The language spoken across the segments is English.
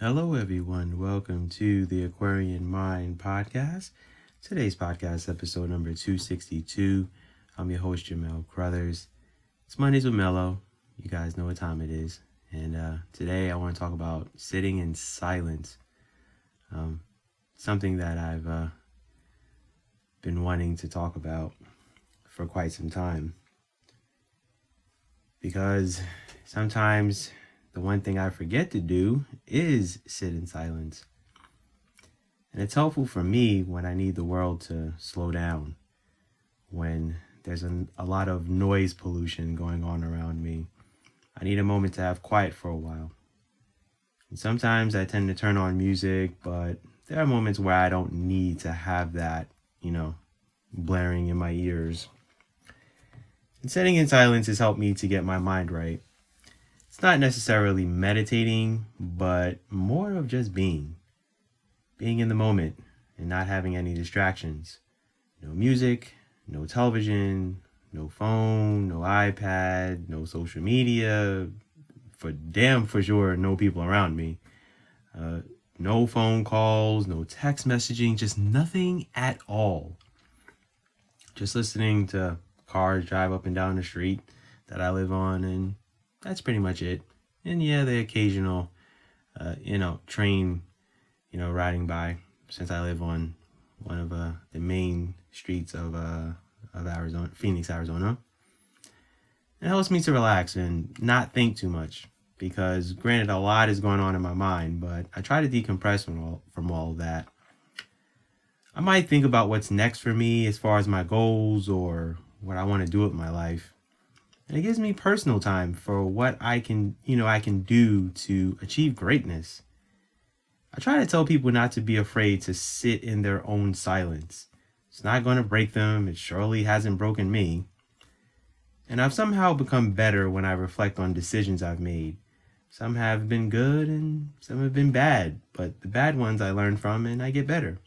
Hello, everyone. Welcome to the Aquarian Mind podcast. Today's podcast, episode number 262. I'm your host, Jamel Crothers. It's Mondays with Mello. You guys know what time it is. And today I want to talk about sitting in silence. Something that I've been wanting to talk about for quite some time. Because sometimes the one thing I forget to do is sit in silence. And it's helpful for me when I need the world to slow down, when there's a lot of noise pollution going on around me. I need a moment to have quiet for a while. And sometimes I tend to turn on music, but there are moments where I don't need to have that, blaring in my ears. And sitting in silence has helped me to get my mind right. It's not necessarily meditating, but more of just being in the moment and not having any distractions. No music, no television, no phone, no iPad, no social media, for sure, no people around me. No phone calls, no text messaging, just nothing at all. Just listening to cars drive up and down the street that I live on, and that's pretty much it. And yeah, the occasional, train, riding by, since I live on one of the main streets of Arizona, Phoenix, Arizona. It helps me to relax and not think too much, because granted, a lot is going on in my mind, but I try to decompress from all of that. I might think about what's next for me as far as my goals or what I want to do with my life. And it gives me personal time for what I can do to achieve greatness. I try to tell people not to be afraid to sit in their own silence. It's not going to break them. It surely hasn't broken me. And I've somehow become better when I reflect on decisions I've made. Some have been good and some have been bad, but the bad ones I learn from and I get better.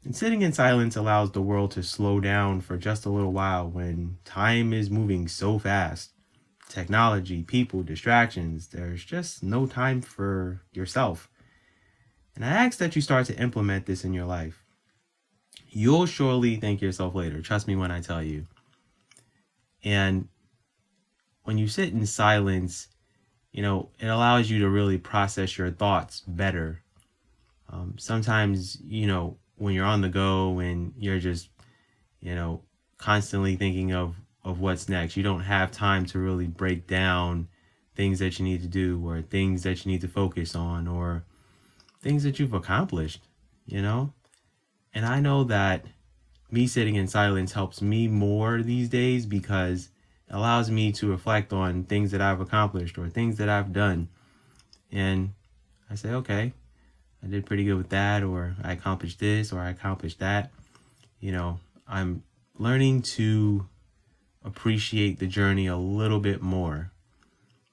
And sitting in silence allows the world to slow down for just a little while when time is moving so fast. Technology, people, distractions, there's just no time for yourself. And I ask that you start to implement this in your life. You'll surely thank yourself later. Trust me when I tell you. And when you sit in silence, it allows you to really process your thoughts better. Sometimes, when you're on the go and you're just, constantly thinking of what's next, you don't have time to really break down things that you need to do or things that you need to focus on or things that you've accomplished, And I know that me sitting in silence helps me more these days because it allows me to reflect on things that I've accomplished or things that I've done. And I say, okay, I did pretty good with that, or I accomplished this, or I accomplished that. I'm learning to appreciate the journey a little bit more,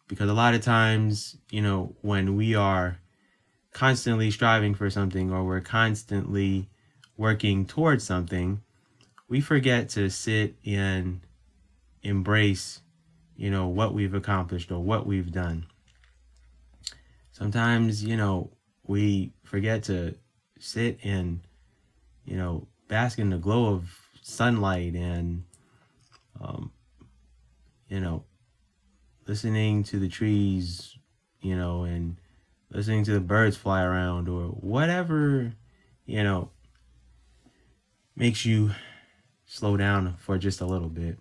because a lot of times, when we are constantly striving for something or we're constantly working towards something, we forget to sit and embrace, what we've accomplished or what we've done. Sometimes, we forget to sit and, bask in the glow of sunlight and, listening to the trees, and listening to the birds fly around or whatever, makes you slow down for just a little bit.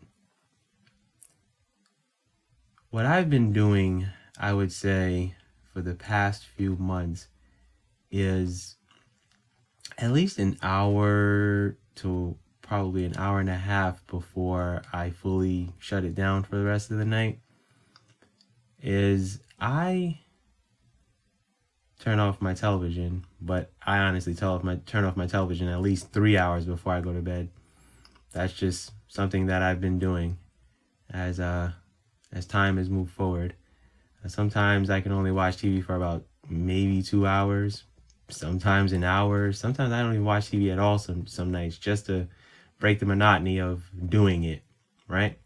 What I've been doing, I would say, for the past few months is at least an hour to probably an hour and a half before I fully shut it down for the rest of the night, is I turn off my television, but I honestly turn off my television at least 3 hours before I go to bed. That's just something that I've been doing as time has moved forward. Sometimes I can only watch TV for about maybe 2 hours, sometimes an hour. Sometimes I don't even watch TV at all some nights, just to break the monotony of doing it, right?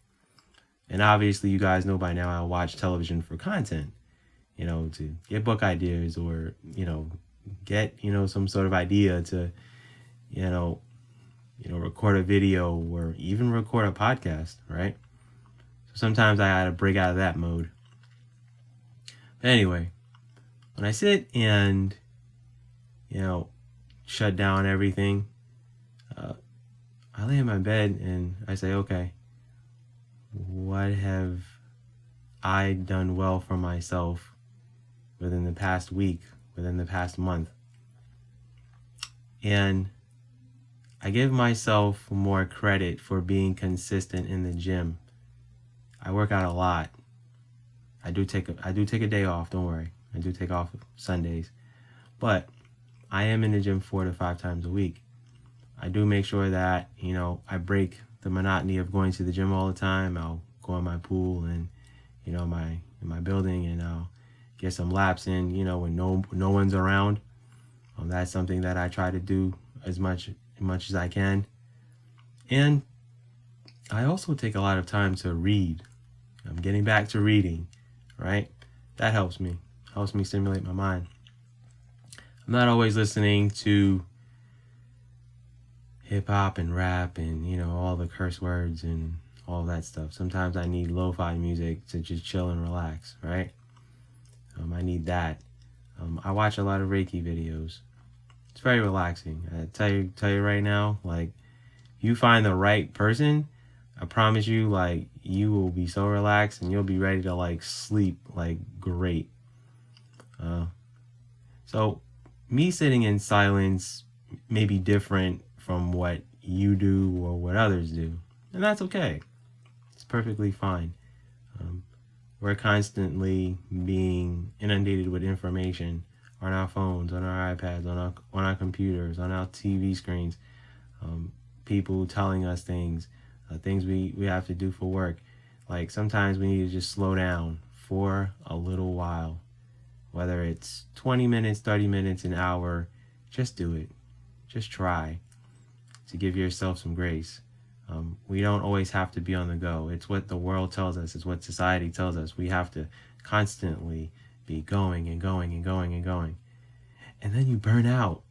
And obviously you guys know by now I watch television for content. to get book ideas or, get, some sort of idea to, record a video or even record a podcast, right? So sometimes I had to break out of that mode. But anyway, when I sit and, shut down everything, I lay in my bed and I say, okay, what have I done well for myself within the past week, within the past month? And I give myself more credit for being consistent in the gym. I work out a lot. I do take a day off, don't worry. I do take off Sundays. But I am in the gym 4 to 5 times a week. I do make sure that, I break the monotony of going to the gym all the time. I'll go in my pool and, in my building, and I'll get some laps in, when no one's around. That's something that I try to do as much as I can. And I also take a lot of time to read. I'm getting back to reading, right? That helps me stimulate my mind. I'm not always listening to hip hop and rap and, all the curse words and all that stuff. Sometimes I need lo-fi music to just chill and relax, right? I need that. I watch a lot of Reiki videos. It's very relaxing. I tell you right now, like, you find the right person, I promise you, like, you will be so relaxed and you'll be ready to, like, sleep, like, great. So me sitting in silence may be different from what you do or what others do, and that's okay. It's perfectly fine. We're constantly being inundated with information on our phones, on our iPads, on our computers, on our TV screens. People telling us things we have to do for work. Like, sometimes we need to just slow down for a little while. Whether it's 20 minutes, 30 minutes, an hour, just do it. Just try to give yourself some grace. We don't always have to be on the go. It's what the world tells us. It's what society tells us. We have to constantly be going and going and going and going. And then you burn out.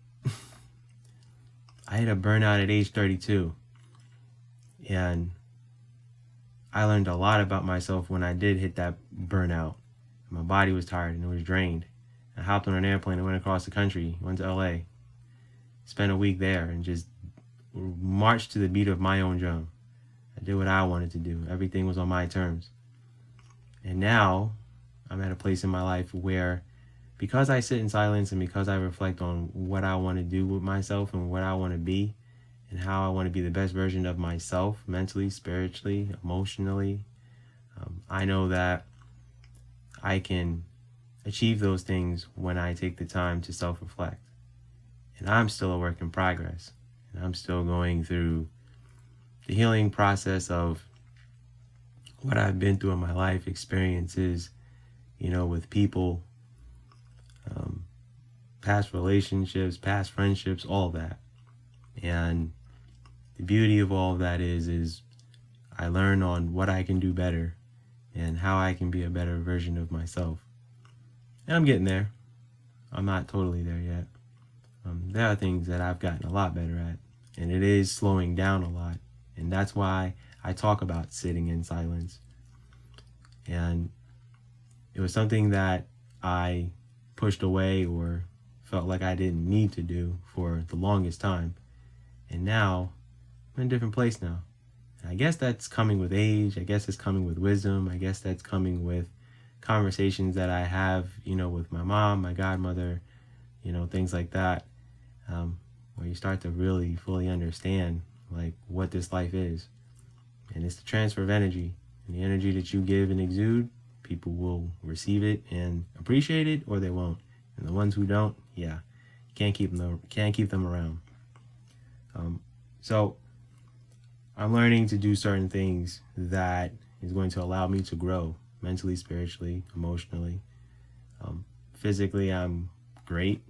I hit a burnout at age 32. And I learned a lot about myself when I did hit that burnout. My body was tired and it was drained. I hopped on an airplane and went across the country, went to LA, spent a week there and just marched to the beat of my own drum. I did what I wanted to do. Everything was on my terms. And now I'm at a place in my life where, because I sit in silence and because I reflect on what I want to do with myself and what I want to be and how I want to be the best version of myself, mentally, spiritually, emotionally, I know that I can achieve those things when I take the time to self-reflect. And I'm still a work in progress. And I'm still going through the healing process of what I've been through in my life, experiences, with people, past relationships, past friendships, all that. And the beauty of all of that is I learn on what I can do better and how I can be a better version of myself. And I'm getting there. I'm not totally there yet. There are things that I've gotten a lot better at, and it is slowing down a lot. And that's why I talk about sitting in silence. And it was something that I pushed away or felt like I didn't need to do for the longest time. And now I'm in a different place now. And I guess that's coming with age. I guess it's coming with wisdom. I guess that's coming with conversations that I have, with my mom, my godmother, things like that, where you start to really fully understand like what this life is. And it's the transfer of energy, and the energy that you give and exude, people will receive it and appreciate it, or they won't. And the ones who don't, you can't keep them around. So I'm learning to do certain things that is going to allow me to grow mentally, spiritually, emotionally. Physically, I'm great.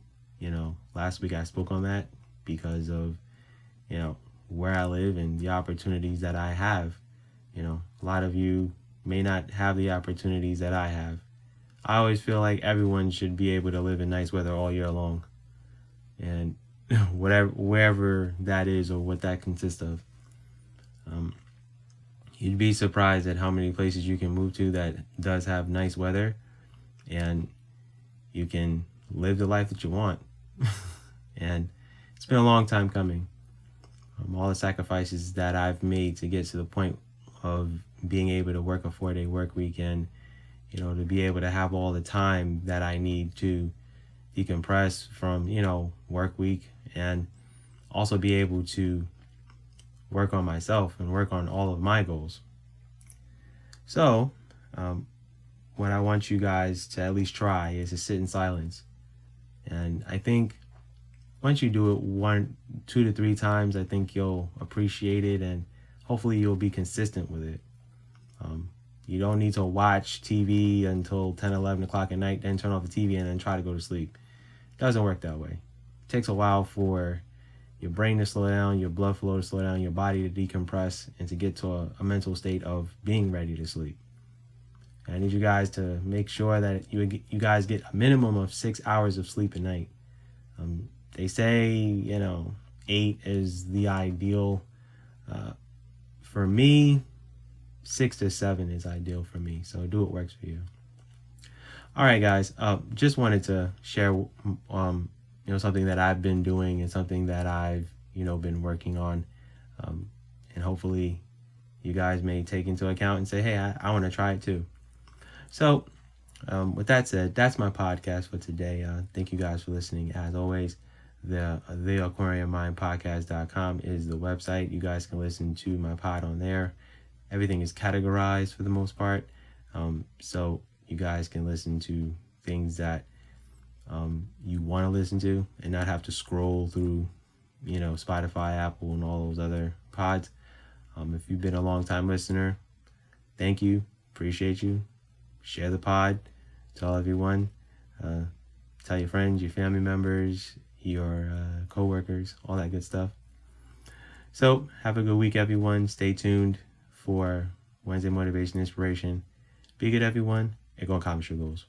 Last week I spoke on that because of, where I live and the opportunities that I have. A lot of you may not have the opportunities that I have. I always feel like everyone should be able to live in nice weather all year long, and wherever that is or what that consists of. Um, you'd be surprised at how many places you can move to that does have nice weather, and you can live the life that you want. And it's been a long time coming. All the sacrifices that I've made to get to the point of being able to work a 4-day work week, and to be able to have all the time that I need to decompress from work week, and also be able to work on myself and work on all of my goals. So what I want you guys to at least try is to sit in silence. And I think once you do it 2 to 3 times, I think you'll appreciate it, and hopefully you'll be consistent with it. You don't need to watch TV until 10, 11 o'clock at night, then turn off the TV and then try to go to sleep. It doesn't work that way. It takes a while for your brain to slow down, your blood flow to slow down, your body to decompress, and to get to a mental state of being ready to sleep. And I need you guys to make sure that you guys get a minimum of 6 hours of sleep a night. They say, 8 is the ideal. For me, 6 to 7 is ideal for me. So do what works for you. All right, guys. Just wanted to share, something that I've been doing and something that I've, been working on. And hopefully you guys may take into account and say, hey, I want to try it too. So with that said, that's my podcast for today. Thank you guys for listening. As always, the aquariummindpodcast.com is the website. You guys can listen to my pod on there. Everything is categorized for the most part. So you guys can listen to things that you want to listen to and not have to scroll through, Spotify, Apple, and all those other pods. If you've been a long time listener, thank you. Appreciate you. Share the pod. Tell everyone. Tell your friends, your family members, your co-workers, all that good stuff. So have a good week, everyone. Stay tuned for Wednesday Motivation Inspiration. Be good, everyone, and go accomplish your goals.